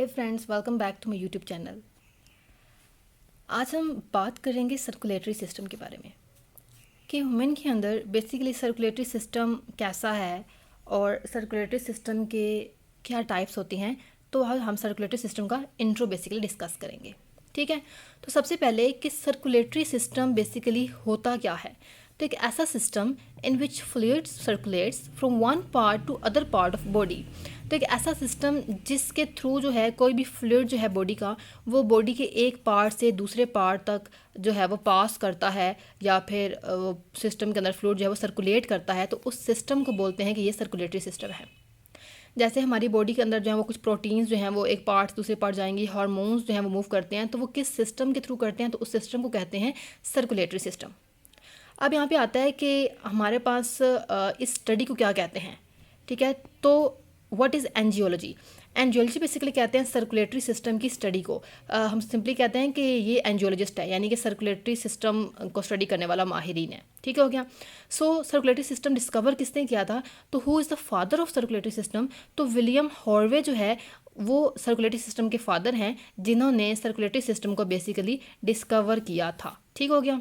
Hey friends, welcome back to my YouTube channel. आज हम बात करेंगे सर्कुलेटरी सिस्टम के बारे में कि ह्यूमन के अंदर बेसिकली सर्कुलेटरी सिस्टम कैसा है और सर्कुलेटरी सिस्टम के क्या टाइप्स होती हैं। तो आज हम सर्कुलेटरी सिस्टम का इंट्रो बेसिकली डिस्कस करेंगे। ठीक है, तो सबसे पहले कि सर्कुलेटरी सिस्टम बेसिकली होता क्या है। तो एक ऐसा system in which fluid circulates from one part two other part of body. तो एक ऐसा सिस्टम जिसके थ्रू जो है कोई भी फ्लूइड जो है बॉडी का, वो बॉडी के एक पार्ट से दूसरे पार्ट तक जो है वो पास करता है, या फिर सिस्टम के अंदर फ्लूइड जो है वो सर्कुलेट करता है। तो उस सिस्टम को बोलते हैं कि ये सर्कुलेटरी सिस्टम है। जैसे हमारी बॉडी के अंदर जो है वो कुछ प्रोटीन्स जो हैं वो एक पार्ट से दूसरे पार्ट जाएंगी, हार्मोन्स जो हैं वो मूव करते हैं, तो वो किस सिस्टम के थ्रू करते हैं, तो उस सिस्टम को कहते हैं सर्कुलेटरी सिस्टम। अब यहाँ पे आता है कि हमारे पास इस स्टडी को क्या कहते हैं। ठीक है, तो what is angiology. Angiology basically कहते हैं सर्कुलेटरी सिस्टम की स्टडी को। हम सिंपली कहते हैं कि ये एंजियोलॉजिस्ट है, यानी कि सर्कुलेटरी सिस्टम को स्टडी करने वाला माहिरीन है। ठीक हो गया। सो सर्कुलेटरी सिस्टम डिस्कवर किसने किया था, तो who is the father of circulatory system. तो विलियम हॉर्वे जो है वो सर्कुलेटरी सिस्टम के फादर हैं, जिन्होंने सर्कुलेटरी सिस्टम को बेसिकली डिस्कवर किया था। ठीक हो गया।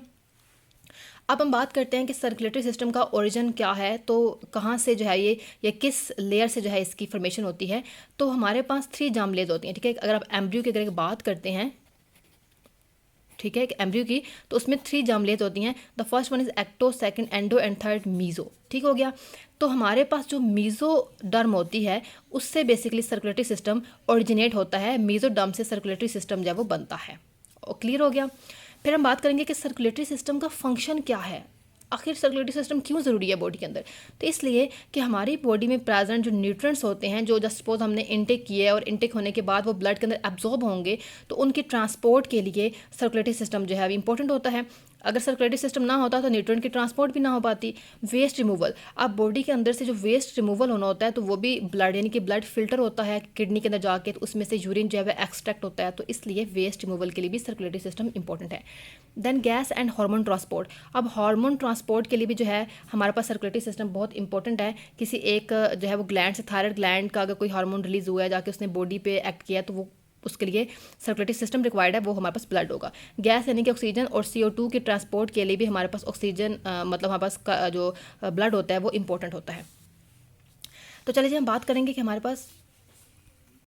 अब हम बात करते हैं कि सर्कुलेटरी सिस्टम का ओरिजिन क्या है, तो कहाँ से जो है ये किस लेयर से जो है इसकी फॉर्मेशन होती है। तो हमारे पास 3 जर्म लेयर्स होती हैं। ठीक है, अगर आप एम्ब्रियो की अगर बात करते हैं, ठीक है, एक एम्ब्रियो की, तो उसमें 3 जर्म लेयर्स होती हैं। The first one is ecto, second endo and third meso. ठीक हो गया। तो हमारे पास जो मीजोडर्म होती है उससे बेसिकली सर्कुलेटरी सिस्टम ओरिजिनेट होता है। मीजोडर्म से सर्कुलेटरी सिस्टम जो है वो बनता है। और क्लियर हो गया। फिर हम बात करेंगे कि सर्कुलेटरी सिस्टम का फंक्शन क्या है, आखिर सर्कुलेटरी सिस्टम क्यों ज़रूरी है बॉडी के अंदर। तो इसलिए कि हमारी बॉडी में प्रेजेंट जो न्यूट्रिएंट्स होते हैं, जो जस्ट सपोज हमने इनटेक किए और इनटेक होने के बाद वो ब्लड के अंदर एब्जॉर्ब होंगे, तो उनके ट्रांसपोर्ट के लिए सर्कुलेटरी सिस्टम जो है अभी इंपॉर्टेंट होता है। अगर सर्कुलेटरी सिस्टम ना होता तो न्यूट्रिएंट की ट्रांसपोर्ट भी ना हो पाती। वेस्ट रिमूवल, अब बॉडी के अंदर से जो वेस्ट रिमूवल होना होता है, तो वो भी ब्लड, यानी कि ब्लड फिल्टर होता है किडनी के अंदर जाके, तो उसमें से यूरिन जो है वह एक्सट्रैक्ट होता है। तो इसलिए वेस्ट रिमूवल के लिए भी सर्कुलेटरी सिस्टम इंपॉर्टेंट है। Then gas and hormone transport. अब हार्मोन ट्रांसपोर्ट के लिए भी जो है हमारे पास सर्कुलेटरी सिस्टम बहुत इंपॉर्टेंट है। किसी एक जो है वो ग्लैंड से, थायराइड ग्लैंड का अगर कोई हार्मोन रिलीज हुआ है, जाके उसने बॉडी पे एक्ट किया, तो वो उसके लिए सर्कुलेटरी सिस्टम रिक्वायर्ड है, वो हमारे पास ब्लड होगा। गैस यानी कि ऑक्सीजन और CO2 के ट्रांसपोर्ट के लिए भी हमारे पास ऑक्सीजन मतलब हमारे पास जो ब्लड होता है वो इंपॉर्टेंट होता है। तो चलिए जी हम बात करेंगे कि हमारे पास